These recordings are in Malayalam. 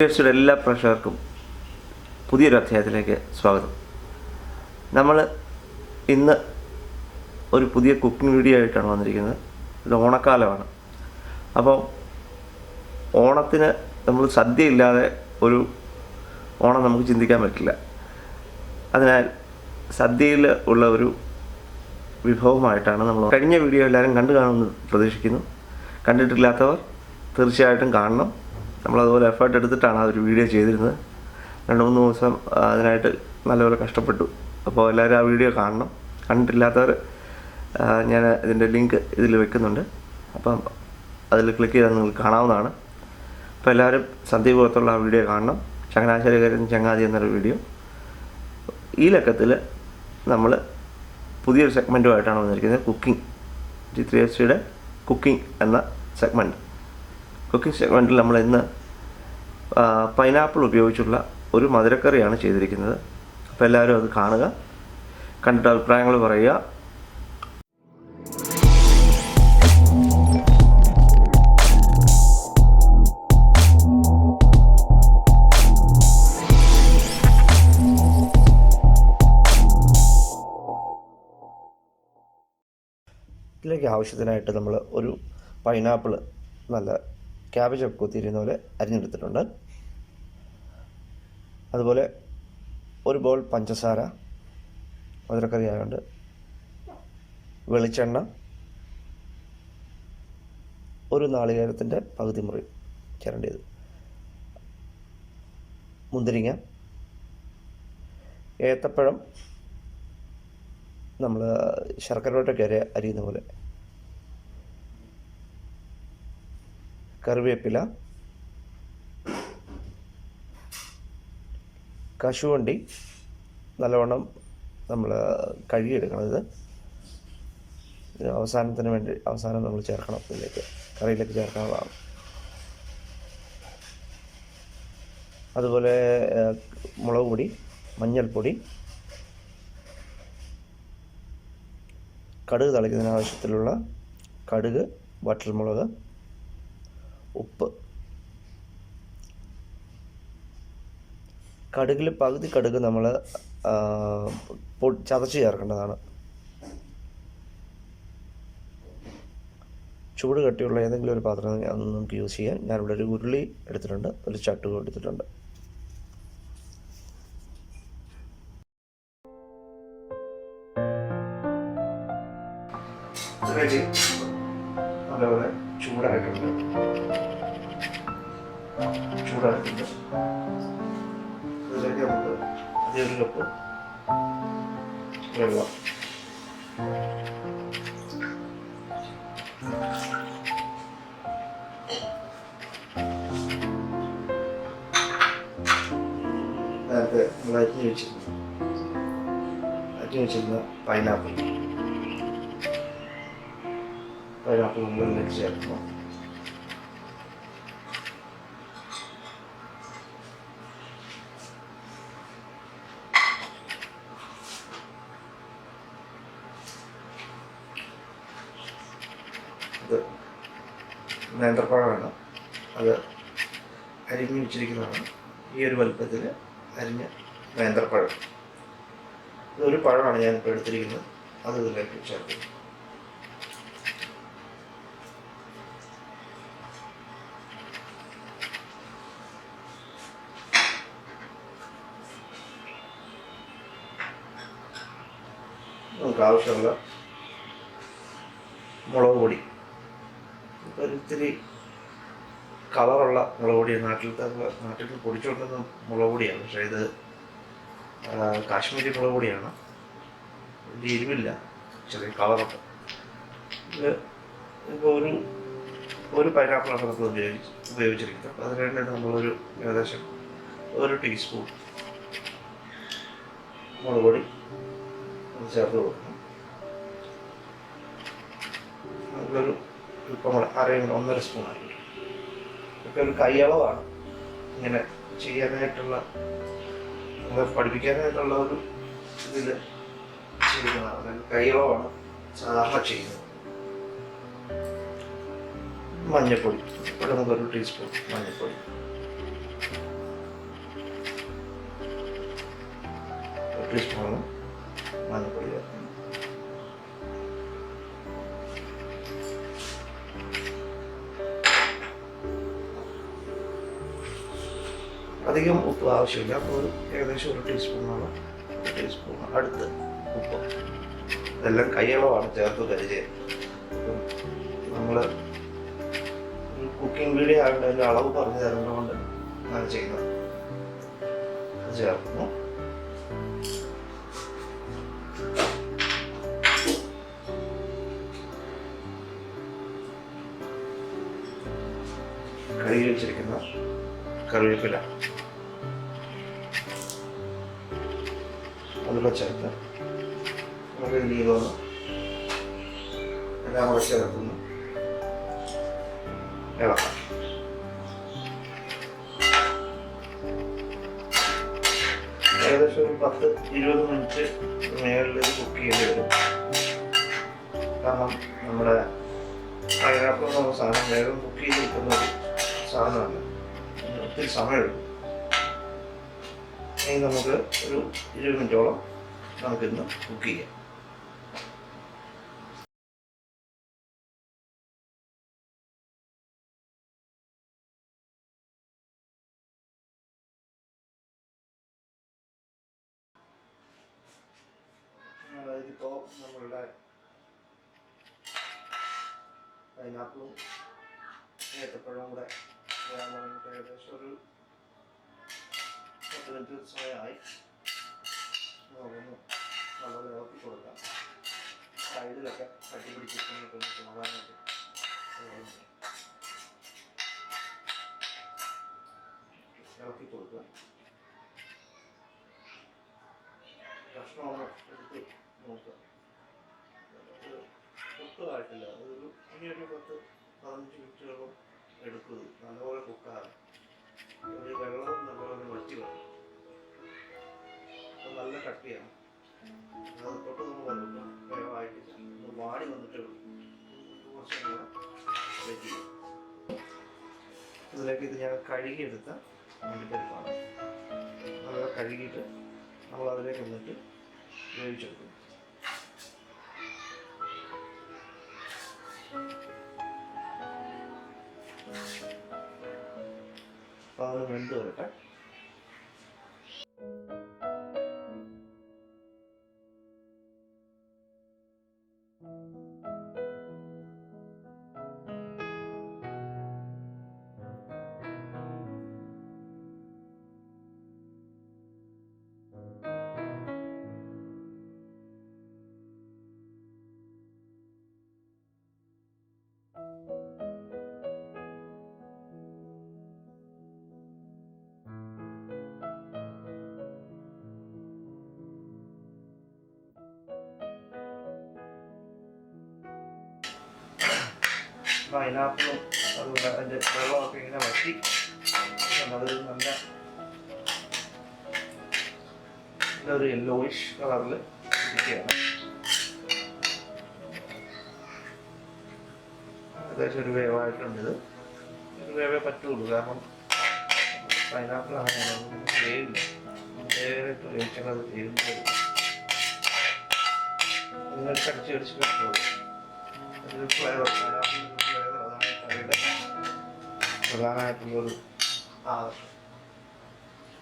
യുടെ എല്ലാ പ്രേക്ഷകർക്കും പുതിയൊരു അധ്യായത്തിലേക്ക് സ്വാഗതം. നമ്മൾ ഇന്ന് ഒരു പുതിയ കുക്കിംഗ് വീഡിയോ ആയിട്ടാണ് വന്നിരിക്കുന്നത്. ഇത് ഓണക്കാലമാണ്. അപ്പോൾ ഓണത്തിന് നമ്മൾ സദ്യ ഇല്ലാതെ ഒരു ഓണം നമുക്ക് ചിന്തിക്കാൻ പറ്റില്ല. അതിനാൽ സദ്യയിൽ ഉള്ള ഒരു വിഭവമായിട്ടാണ് നമ്മൾ കഴിഞ്ഞ വീഡിയോ എല്ലാവരും കണ്ടു കാണുമെന്ന് പ്രതീക്ഷിക്കുന്നു. കണ്ടിട്ടില്ലാത്തവർ തീർച്ചയായിട്ടും കാണണം. നമ്മളതുപോലെ എഫേർട്ട് എടുത്തിട്ടാണ് ആ ഒരു വീഡിയോ ചെയ്തിരുന്നത്. 2-3 ദിവസം അതിനായിട്ട് നല്ലപോലെ കഷ്ടപ്പെട്ടു. അപ്പോൾ എല്ലാവരും ആ വീഡിയോ കാണണം. കണ്ടിട്ടില്ലാത്തവർ ഞാൻ ഇതിൻ്റെ ലിങ്ക് ഇതിൽ വെക്കുന്നുണ്ട്. അപ്പം അതിൽ ക്ലിക്ക് ചെയ്താൽ നിങ്ങൾക്ക് കാണാവുന്നതാണ്. അപ്പോൾ എല്ലാവരും സദ്യ പുറത്തുള്ള ആ വീഡിയോ കാണണം. ചങ്ങനാശ്ശേരിക്കാരൻ ചങ്ങാതി എന്നൊരു വീഡിയോ. ഈ ലക്കത്തിൽ നമ്മൾ പുതിയൊരു സെഗ്മെൻറ്റുമായിട്ടാണ് വന്നിരിക്കുന്നത്. കുക്കിംഗ് G3SCയുടെ കുക്കിംഗ് എന്ന സെഗ്മെൻറ്റ്. കുക്കിംഗ് സെഗ്മെൻറ്റിൽ നമ്മൾ ഇന്ന് പൈനാപ്പിൾ ഉപയോഗിച്ചുള്ള ഒരു മധുരക്കറിയാണ് ചെയ്തിരിക്കുന്നത്. അപ്പോൾ എല്ലാവരും അത് കാണുക, കണ്ടിട്ട് അഭിപ്രായങ്ങൾ പറയുക. ഇതിലേക്ക് ആവശ്യത്തിനായിട്ട് നമ്മൾ ഒരു പൈനാപ്പിൾ നല്ല ക്യാബേജ് ഒക്കെ കൊത്തിയിരിക്കുന്ന പോലെ അരിഞ്ഞെടുത്തിട്ടുണ്ട്. അതുപോലെ ഒരു ബൗൾ പഞ്ചസാര, മധുരക്കറി ആയതുകൊണ്ട് വെളിച്ചെണ്ണ, ഒരു നാളികേരത്തിൻ്റെ പകുതി മുറി ചിരണ്ടിയത്, മുന്തിരിങ്ങ, ഏത്തപ്പഴം നമ്മൾ ശർക്കരയോട്ടൊക്കെ അരിയുന്ന പോലെ, കറിവേപ്പില, കശുവണ്ടി നല്ലവണ്ണം നമ്മൾ കഴുകിയെടുക്കണം. ഇത് അവസാനം നമ്മൾ ചേർക്കണം. കറിയിലേക്ക് ചേർക്കാനുള്ളതാണ്. അതുപോലെ മുളക് പൊടി, മഞ്ഞൾപ്പൊടി, കടുക് തളിക്കുന്നതിന് ആവശ്യത്തിലുള്ള കടുക്, വറ്റൽമുളക്, ഉപ്പ്. കടുകിൽ പകുതി കടുക് നമ്മൾ ചതച്ച് ചേർക്കേണ്ടതാണ്. ചൂട് കട്ടിയുള്ള ഏതെങ്കിലും ഒരു പാത്രം നമുക്ക് യൂസ് ചെയ്യാൻ. ഞാനിവിടെ ഒരു ഉരുളി എടുത്തിട്ടുണ്ട്, ഒരു ചട്ടുകം എടുത്തിട്ടുണ്ട്. നല്ലപോലെ ചൂടായിട്ടുണ്ട്. അതിലേക്ക് നമുക്ക് 1 കപ്പ് വെള്ളം, നേരത്തെ നമ്മൾ അരിഞ്ഞു വെച്ചിരുന്ന പൈനാപ്പിൾ മുകളിലേക്ക് ചേർക്കണം. ഇത് നേന്ത്രപ്പഴമാണ്. അത് അരിഞ്ഞു വെച്ചിരിക്കുന്നതാണ്. ഈ ഒരു വലുപ്പത്തിൽ അരിഞ്ഞ നേന്ത്രപ്പഴം. ഇതൊരു പഴമാണ് ഞാനിപ്പോൾ എടുത്തിരിക്കുന്നത്. അത് ഇതിലേക്ക് ചേർക്കും. നമുക്ക് ആവശ്യമുള്ള മുളക് പൊടി, ഇപ്പോൾ ഇത്തിരി കളറുള്ള മുളക് പൊടി, നാട്ടിൽ പൊടിച്ചുകൊണ്ടുവന്ന മുളക് പൊടിയാണ്. പക്ഷേ ഇത് കാശ്മീരി മുളക് പൊടിയാണ്. ഇതിൻ്റെ എരിവില്ല, ചെറിയ കളറൊക്കെ. ഇത് ഇപ്പോൾ ഒരു പൈനാപ്പിളാണ് നമ്മൾ ഉപയോഗിച്ചിരിക്കുന്നത്. അപ്പോൾ അതിന് വേണ്ടിയിട്ട് നമ്മളൊരു ഏകദേശം 1 ടീസ്പൂൺ മുളക് പൊടി ചേർത്ത് കൊടുക്കണം. അതിലൊരു ഇപ്പം 1.5 സ്പൂണായിട്ട്. ഇതൊക്കെ ഒരു കൈയളവാണ്. ഇങ്ങനെ ചെയ്യാനായിട്ടുള്ള, പഠിപ്പിക്കാനായിട്ടുള്ള ഒരു ഇതിൽ ചെയ്യുന്നതാണ്. കൈയളവാണ് സാധാരണ ചെയ്യുന്നത്. മഞ്ഞൾപ്പൊടി, ഇവിടെ നമുക്കൊരു ടീസ്പൂൺ മഞ്ഞൾപ്പൊടി, ടീസ്പൂൺ മഞ്ഞൾപ്പൊടി ചേർക്കുന്നു. അധികം ഉപ്പ് ആവശ്യമില്ല. അപ്പോൾ ഏകദേശം 1 ടീസ്പൂണാണ്. 1 ടീസ്പൂൺ അടുത്ത് ഉപ്പ്. ഇതെല്ലാം കൈയളവാണ് ചേർത്ത് പരിചയം. അപ്പം നമ്മൾ കുക്കിംഗ് വീഡിയോ ആയതുകൊണ്ട് അതിൻ്റെ അളവ് പറഞ്ഞു തരുന്നതുകൊണ്ട് ഞാൻ ചെയ്യുന്നത്. അത് ചേർക്കുന്നു. കഴുകി വെച്ചിരിക്കുന്ന കറിവേപ്പില അതിലൂടെ ചേർത്ത് നമുക്ക് നീളന്ന് എല്ലാം കൂടെ ചേർക്കുന്നു. ഇളക്കാം. ഏകദേശം ഒരു 10-20 മിനിറ്റ് മേളിൽ കുക്ക് ചെയ്യേണ്ടി വരും. കാരണം നമ്മുടെ പൈനാപ്പിൾ എന്നുള്ള സാധനം വേഗം കുക്ക് ചെയ്ത് കിട്ടുന്ന ഒരു സാധനമല്ല, ഒത്തിരി സമയമെടുക്കും. ഇനി നമുക്ക് ഒരു 20 മിനിറ്റോളം നമുക്കിന്ന് കുക്ക് ചെയ്യാം. ഇതിപ്പോൾ നമ്മളുടെ പൈനാപ്പിളും ഏത്തപ്പഴവും കൂടെ ഏകദേശം ഒരു 10 മിനിറ്റ് സമയമായി. നമുക്കൊന്ന് നല്ലപോലെ ഇളക്കി കൊടുക്കാം. സൈഡിലൊക്കെ കട്ടി പിടിച്ചിട്ടൊന്ന് സമാധാനമായിട്ട് ഇളക്കി കൊടുക്കുക. കഷ്ണമൊന്ന് എടുത്ത് നോക്കുക. കുക്കായിട്ടില്ല. ഇനിയൊരു 10-15 മിനിറ്റുകളും എടുക്കുന്നത് നല്ലപോലെ കുക്കാണ്. ഒരു വെള്ളവും നല്ലപോലെ വറ്റി വരും. അത് നല്ല കട്ടിയാണ്. അത് തൊട്ട് നമ്മൾ വന്നിട്ട് വേവായിട്ടില്ല. ഒന്ന് വാടി വന്നിട്ട് കുറച്ചും കൂടെ വെയിറ്റ് ചെയ്യും. ഇതിലേക്ക് ഇത് ഞാൻ കഴുകിയെടുത്ത അണ്ടിപ്പരിപ്പാണ്. നല്ല കഴുകിയിട്ട് നമ്മൾ അതിലേക്ക് വന്നിട്ട് വേവിച്ചെടുക്കും. അപ്പോൾ അത് വെന്ത് വരട്ടെ. പൈനാപ്പിളും അതുപോലെ അതിൻ്റെ വെള്ളമൊക്കെ ഇങ്ങനെ വറ്റി അതൊരു നല്ലൊരു യെല്ലോയിഷ് കളറിൽ ഇരിക്കുകയാണ്. ഏകദേശം ഒരു വേവായിട്ടുണ്ട്. ഇത് ഒരു വേവേ പറ്റുള്ളൂ. കാരണം പൈനാപ്പിൾ അങ്ങനെയാണ്, വേവില്ല. നേരിട്ട് വേവിച്ചാൽ അത് വേവുന്നത് ഇങ്ങനെ കടിച്ച് കടിച്ച് കിട്ടുള്ളൂ. ഒരു ഫ്ലേവർ, പൈനാപ്പിളിൻ്റെ ഫ്ലേവർ, അതാണ് കറിയുടെ പ്രധാനമായിട്ടുള്ളൊരു ആവശ്യം.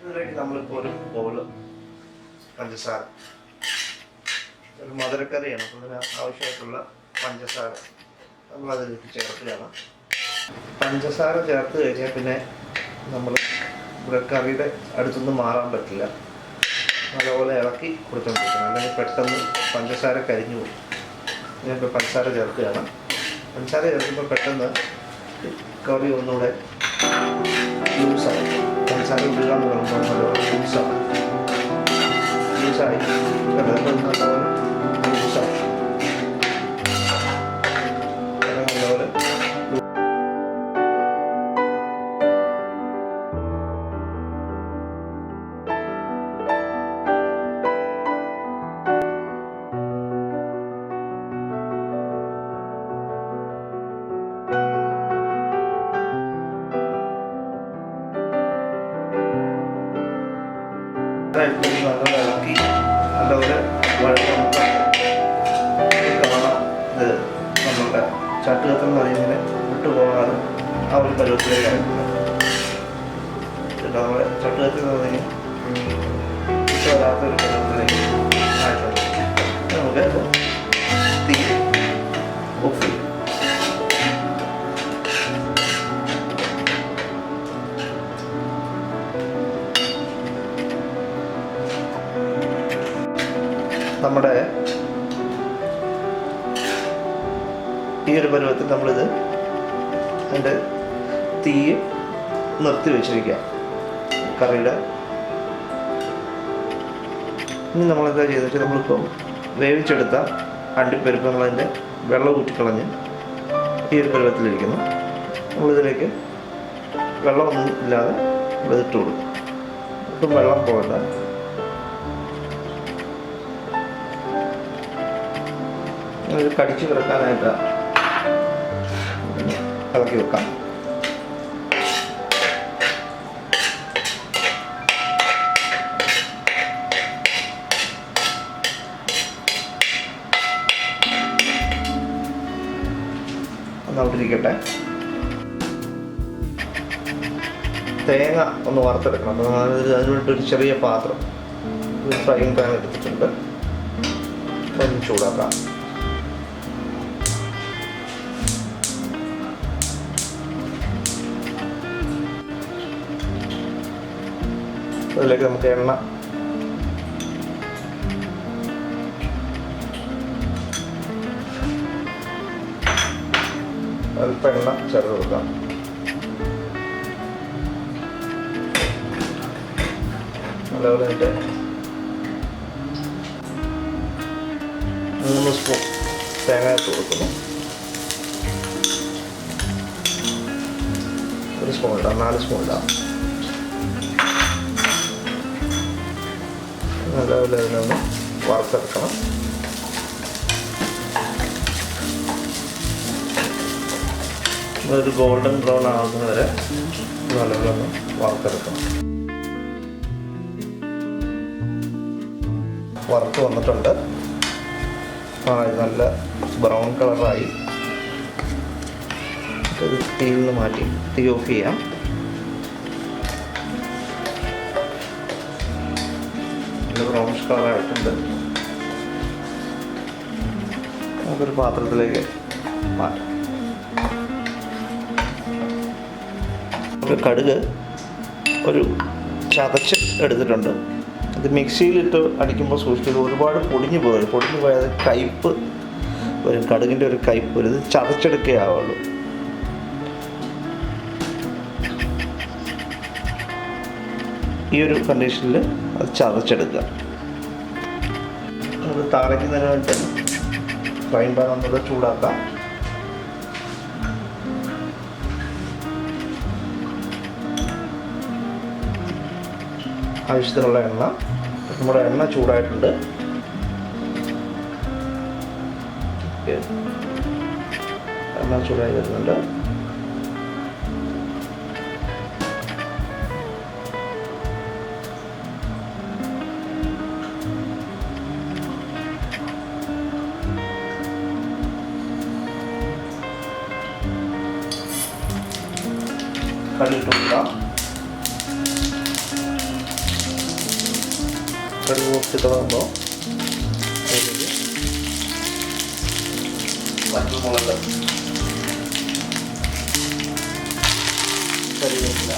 ഇതിലേക്ക് നമ്മളിപ്പോൾ ഒരു ബൗള് പഞ്ചസാര, ഒരു മധുരക്കറിയാണ്. അപ്പോൾ ഇതിന് ആവശ്യമായിട്ടുള്ള പഞ്ചസാര നമ്മളതിലേക്ക് ചേർക്കുകയാണ്. പഞ്ചസാര ചേർത്ത് കഴിഞ്ഞാൽ പിന്നെ നമ്മൾ ഇവിടെ കറിയുടെ അടുത്തൊന്നും മാറാൻ പറ്റില്ല. നല്ലപോലെ ഇളക്കി കൊടുത്തുകൊണ്ടിരിക്കണം, അല്ലെങ്കിൽ പെട്ടെന്ന് പഞ്ചസാര കരിഞ്ഞു പോകും. ഞാനിപ്പോൾ പഞ്ചസാര ചേർക്കുകയാണ്. പഞ്ചസാര ചേർക്കുമ്പോൾ പെട്ടെന്ന് കറി ഒന്നുകൂടെ ലൂസായി. പഞ്ചസാര ഇടുക എന്ന് പറയുമ്പോൾ നല്ലപോലെ ലൂസായി നല്ലപോലെ ലൂസായി നല്ലപോലെ നല്ലോണം ഇളക്കി നല്ലപോലെ വഴറ്റി കാണാം. ഇത് നമ്മളുടെ ചട്ടുകത്തിൽ നിന്ന് ഇങ്ങനെ വിട്ടുപോകാതെ ആ ഒരു പരുവത്തിലേക്ക് അരക്കുന്നത്. നമ്മുടെ ചട്ടുകത്തിൽ നിന്ന് വരാത്തൊരു പരുവത്തിലേക്ക് ആയിട്ടുണ്ട്. നമുക്ക് തീ ഓഫ് ചെയ്യും. നമ്മുടെ ഈ ഒരു പരുവത്തിൽ നമ്മളിത് അതിൻ്റെ തീ നിർത്തി വെച്ചിരിക്കുക കറിയുടെ. ഇനി നമ്മളെന്താ ചെയ്തെന്ന് വെച്ചാൽ നമ്മളിപ്പം വേവിച്ചെടുത്ത അണ്ടിപ്പരിപ്പുകളതിൻ്റെ വെള്ളം ഊറ്റിക്കളഞ്ഞ് ഈ ഒരു പരുവത്തിലിരിക്കുന്നു. നമ്മളിതിലേക്ക് വെള്ളമൊന്നും ഇല്ലാതെ നമ്മളിതിട്ട് കൊടുക്കും. ഒട്ടും വെള്ളം പോകണ്ട. ഇത് കടിച്ചു കിടക്കാനായിട്ട് ഇളക്കി വെക്കാം. അവിടെ ഇരിക്കട്ടെ. തേങ്ങ ഒന്ന് വറുത്തെടുക്കണം. അപ്പോൾ അതിനുവേണ്ടി ഒരു ചെറിയ പാത്രം, ഒരു ഫ്രൈയിങ് പാൻ എടുത്തിട്ടുണ്ട്. ഒന്ന് ചൂടാക്കാം. അതിലേക്ക് നമുക്ക് എണ്ണ അല്പം എണ്ണ ചേർത്ത് കൊടുക്കാം. നല്ലപോലെ അതിൻ്റെ 3 സ്പൂൺ തേങ്ങ ഇട്ട് കൊടുക്കുന്നു. 1 സ്പൂൺ ഇടാം, 4 സ്പൂൺ ഇടാം. നല്ലപോലെ അതിനൊന്ന് വറുത്തെടുക്കണം. ഒരു ഗോൾഡൻ ബ്രൗൺ ആകുന്നത് വരെ നല്ലപോലെ ഒന്ന് വറുത്തെടുക്കണം. വറുത്ത് വന്നിട്ടുണ്ട്. നല്ല ബ്രൗൺ കളറായി. ഇത് തീയിൽ നിന്ന് മാറ്റി തീ ഓഫ് ചെയ്യാം. ബ്രൗണിഷ് കളറായിട്ടുണ്ട്. നമുക്കൊരു പാത്രത്തിലേക്ക് മാറ്റാം. കടുക് ഒരു ചതച്ച് എടുത്തിട്ടുണ്ട്. അത് മിക്സിയിലിട്ട് അടിക്കുമ്പോൾ സൂക്ഷിച്ചത് ഒരുപാട് പൊടിഞ്ഞു പോയാൽ കയ്പ്പ് വരും. കടുകിൻ്റെ ഒരു കയ്പ്പ് വരും. ഇത് ചതച്ചെടുക്കേ ആവുള്ളൂ. ഈ ഒരു കണ്ടീഷനിൽ അത് ചതച്ചെടുക്കുക. അത് താളിക്കുന്നതിന് വേണ്ടി ഫ്രൈ പാൻ ഒന്നുകൂടെ ചൂടാക്കാം. ആവശ്യത്തിനുള്ള എണ്ണ. നമ്മുടെ എണ്ണ ചൂടായിട്ടുണ്ട്. എണ്ണ ചൂടായി വരുന്നുണ്ട്. കടുക് ഇട്ട് കൊടുക്കാം. കടുക് പൊട്ടി തുടങ്ങുമ്പോൾ പച്ചമുളക്, കറിവേപ്പില,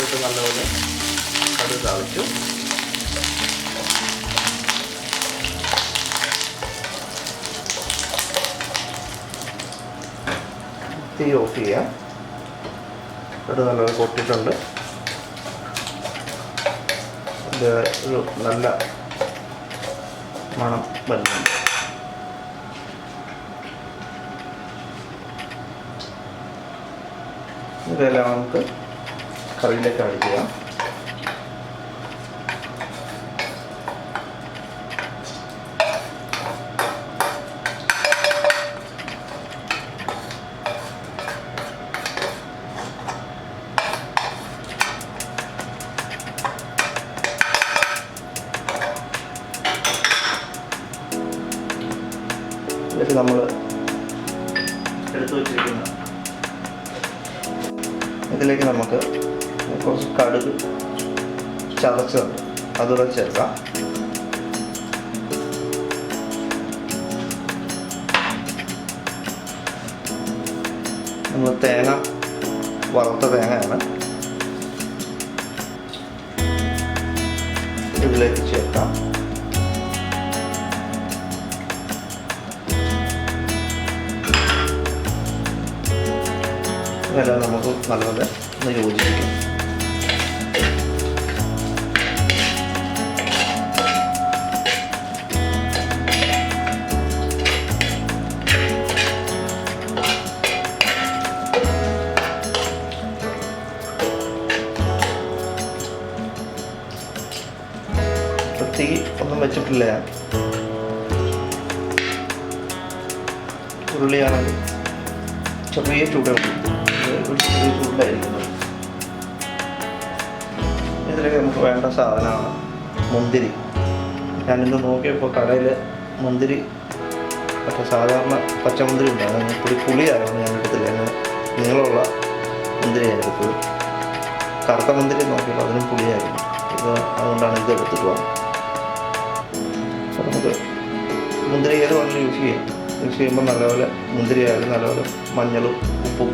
ഇട്ട് നല്ലപോലെ കടുക് താളിച്ചു. തീ ഓഫ് ചെയ്യാം. ഇത് നല്ലപോലെ പൊട്ടിയിട്ടുണ്ട്. ഇത് ഒരു നല്ല മണം വരുന്നുണ്ട്. ഇതെല്ലാം നമുക്ക് കറിയിലേക്ക് ആഡ് ചെയ്യാം. ഇതിൽ നമ്മൾ എടുത്തു വച്ചിരിക്കുന്ന ഇതിലേക്ക് നമുക്ക് കുറച്ച് കടുക് ചതച്ചത് അതുകൂടെ ചേർക്കാം. നമ്മൾ തേങ്ങ വറുത്ത തേങ്ങയാണ് ഇതിലേക്ക് ചേർക്കാം. ഇതെല്ലാം നമുക്ക് നല്ലപോലെ ഒന്ന് യോജിപ്പിക്കാം. തീ ഒന്നും വെച്ചിട്ടില്ല. ഉള്ളിയാണെങ്കിൽ ചെറിയ ചൂടായിരിക്കുന്നത്. ഇതിലേക്ക് നമുക്ക് വേണ്ട സാധനമാണ് മുന്തിരി. ഞാനിന്ന് നോക്കിയപ്പോൾ കടയിൽ മുന്തിരി മറ്റേ സാധാരണ പച്ചമുന്തിരി ഉണ്ടാകും. പുളിയായിരുന്നു ഞാൻ എടുത്തില്ല. നീളമുള്ള മുന്തിരിയാണ് എടുത്തത്. കറുത്ത മുന്തിരി നോക്കിയപ്പോൾ അതിനും പുളിയായിരുന്നു. അതുകൊണ്ടാണ് ഇത് എടുത്തിട്ട് വന്നത്. അപ്പോൾ നമുക്ക് മുന്തിരി ഏത് വേണമെങ്കിലും യൂസ് ചെയ്യുമ്പോൾ നല്ലപോലെ മുന്തിരി ആയാലും നല്ലപോലെ മഞ്ഞളും ഉപ്പും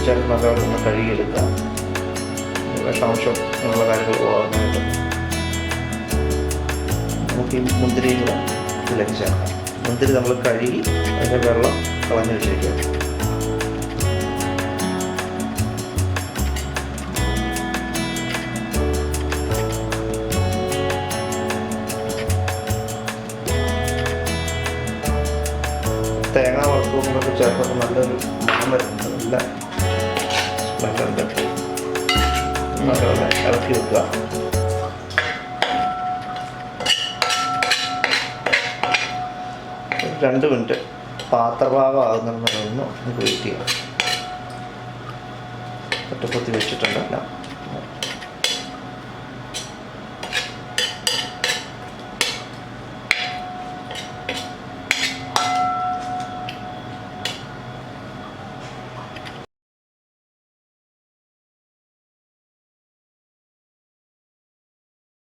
ചേർത്ത് നല്ലപോലെ ഒന്ന് കഴുകിയെടുക്കുക. വിഷാംശം അങ്ങനെയുള്ള കാര്യങ്ങൾ പോകാനായിട്ട് നമുക്ക് ഈ മുന്തിരിയും കൂടെ ഇതിലേക്ക് ചേർക്കാം. മുന്തിരി നമ്മൾ കഴുകി അതിൻ്റെ വെള്ളം കളഞ്ഞു വെച്ചിരിക്കുക. തേങ്ങ വറുത്തുകൊണ്ടൊക്കെ ചേർക്കുമ്പോൾ നല്ലൊരു മണം വരുന്നുണ്ട്. നല്ല സ്മെല്ലുണ്ട്. നല്ലപോലെ ഇറക്കി വെക്കുക. ഒരു 2 മിനിറ്റ് പാത്രഭാഗം ആകുന്നതെന്ന് നമുക്ക് വെയിറ്റ് ചെയ്യാം. ഒറ്റപ്പൊത്തി വെച്ചിട്ടുണ്ടല്ല.